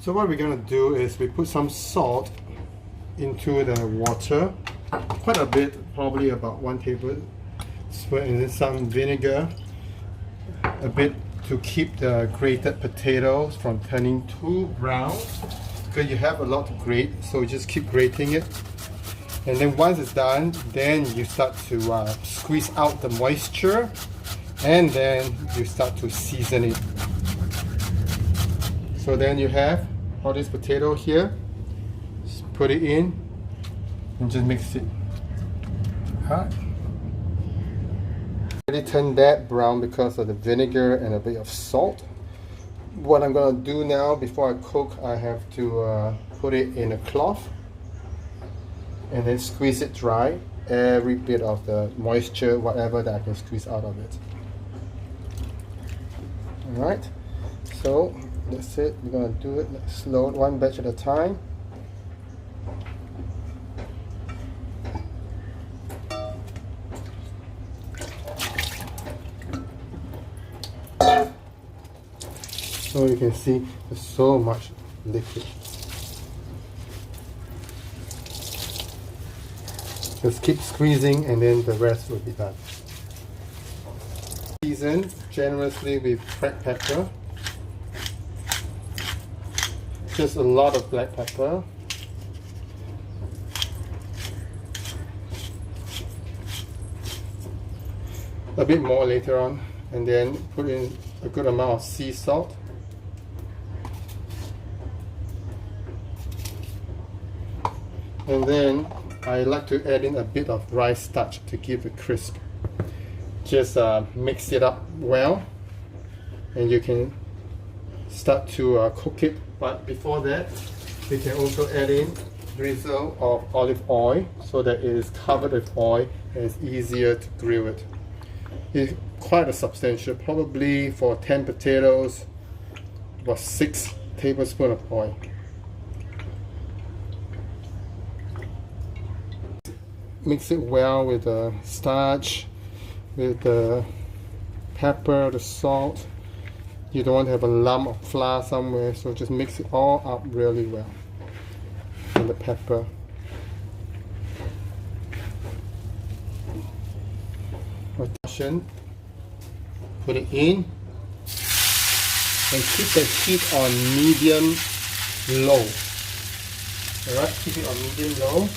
So what we're going to do is we put some salt into the water, quite a bit, probably about 1 tablespoon, and then some vinegar, a bit to keep the grated potatoes from turning too brown, because you have a lot to grate, so just keep grating it. And then once it's done, then you start to squeeze out the moisture, and then you start to season it. So then you have all this potato here, just put it in and just mix it. Already turned that brown because of the vinegar and a bit of salt. What I'm going to do now, before I cook, I have to put it in a cloth and then squeeze it dry, every bit of the moisture, whatever that I can squeeze out of it. Alright, so that's it. We're going to do it slow, one batch at a time. So you can see there's so much liquid. Just keep squeezing and then the rest will be done. Season generously with black pepper. Just a lot of black pepper. A bit more later on, and then put in a good amount of sea salt. And then I like to add in a bit of rice starch to give it crisp. Just mix it up well, and you can start to cook it. But before that, we can also add in drizzle of olive oil so that it is covered with oil and it's easier to grill it. It's quite a substantial, probably for 10 potatoes, about 6 tablespoons of oil. Mix it well with the starch, with the pepper, the salt. You don't want to have a lump of flour somewhere, so just mix it all up really well. And the pepper. Put it in and keep the heat on medium low. Alright, keep it on medium low.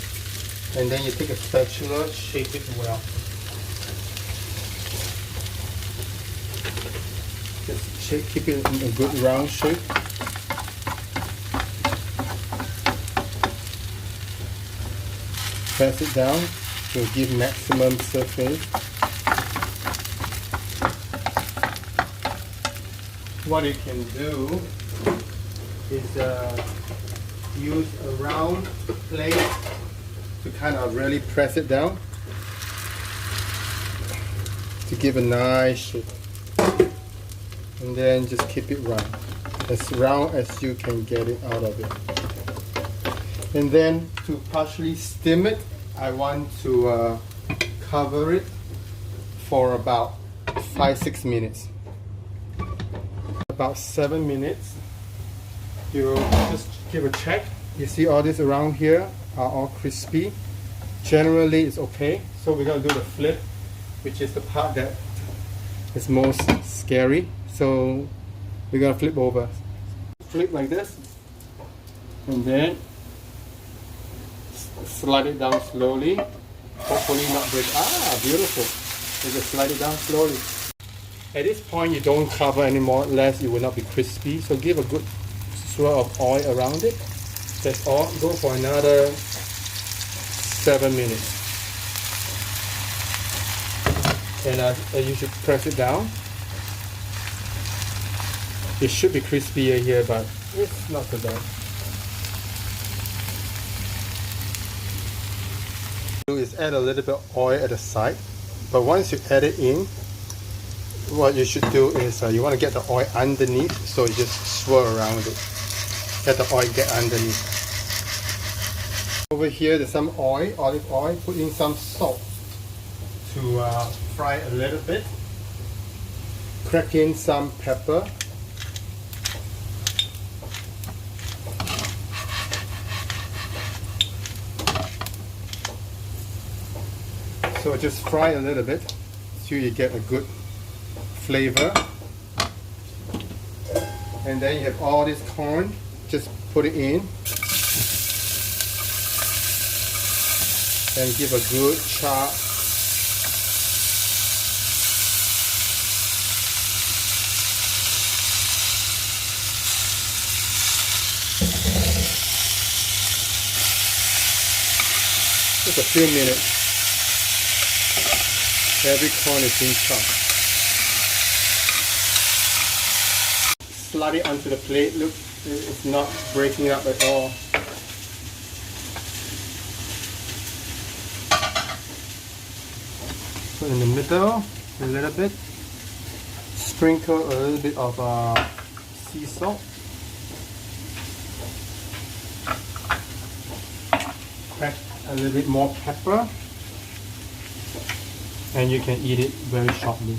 And then you take a spatula, shape it well. Just keep it in a good round shape. Press it down to give maximum surface. What you can do is use a round plate to kind of really press it down to give a nice shape, and then just keep it round as you can get it out of it. And then to partially steam it, I want to cover it for about 5-6 minutes. About 7 minutes, you just give a check. You see all this around here are all crispy. Generally it's okay, so we're going to do the flip, which is the part that is most scary. So we're going to flip over. Flip like this, and then slide it down slowly. Hopefully not break. Beautiful. You just slide it down slowly. At this point you don't cover anymore, lest it will not be crispy. So give a good swirl of oil around it. That's all. Go for another 7 minutes. And you should press it down. It should be crispier here, but it's not so bad. Do is add a little bit of oil at the side, but once you add it in, what you should do is you want to get the oil underneath, so you just swirl around it. Let the oil get underneath. Over here there's some oil, olive oil. Put in some salt to fry a little bit. Crack in some pepper. So just fry a little bit so you get a good flavor. And then you have all this corn, just put it in and give a good chop. Just a few minutes. Every corn is being chopped. Slide it onto the plate. Look, it's not breaking up at all. Put in the middle a little bit. Sprinkle a little bit of sea salt. Crack a little bit more pepper. And you can eat it very shortly.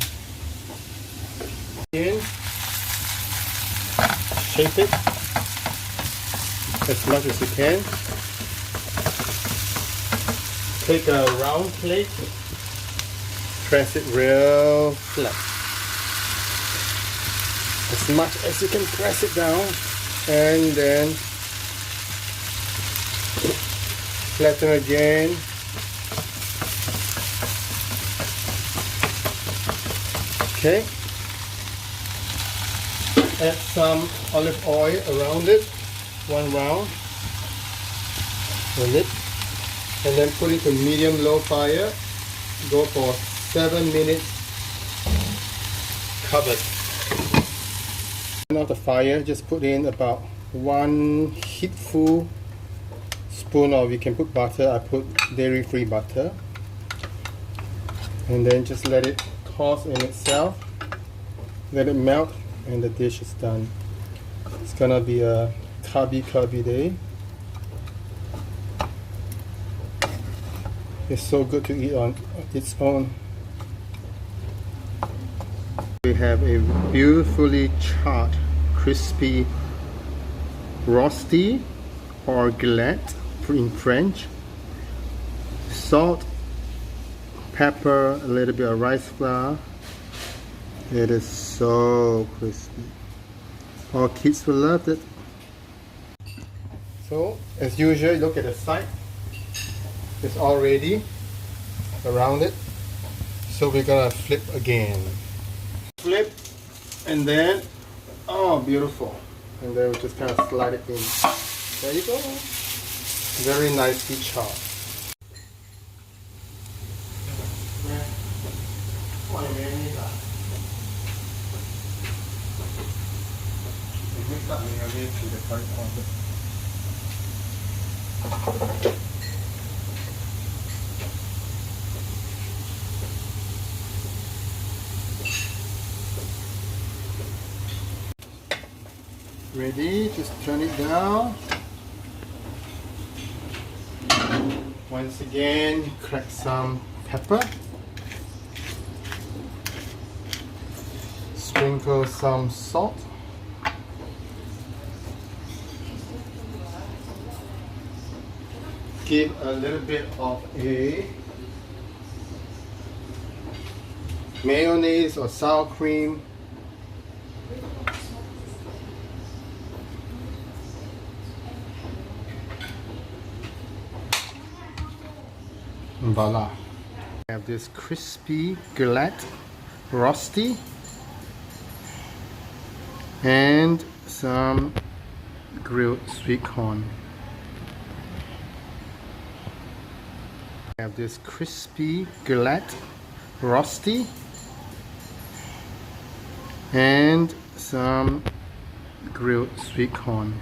Again, shape it as much as you can. Take a round plate, press it real flat. As much as you can press it down, and then flatten again. Okay. Add some olive oil around it, one round, on it, and then put it to medium-low fire. Go for 7 minutes, covered. Turn off the fire. Just put in about 1 heapful spoon, or you can put butter. I put dairy-free butter, and then just let it toss in itself. Let it melt. And the dish is done. It's gonna be a carby day. It's so good to eat on its own. We have a beautifully chopped, crispy Rosti or galette in French. Salt, pepper, a little bit of rice flour. It is so crispy. Our kids will love it. So, as usual, look at the side. It's all ready around it. So we're gonna flip again. Flip, and then, oh, beautiful. And then we just kind of slide it in. There you go. Very nicely chopped. Mix up mayonnaise to the curry powder. Ready? Just turn it down. Once again, crack some pepper. Sprinkle some salt. Give a little bit of a mayonnaise or sour cream. And voila. I have this crispy galette Rosti and some grilled sweet corn. I have this crispy galette Rosti and some grilled sweet corn.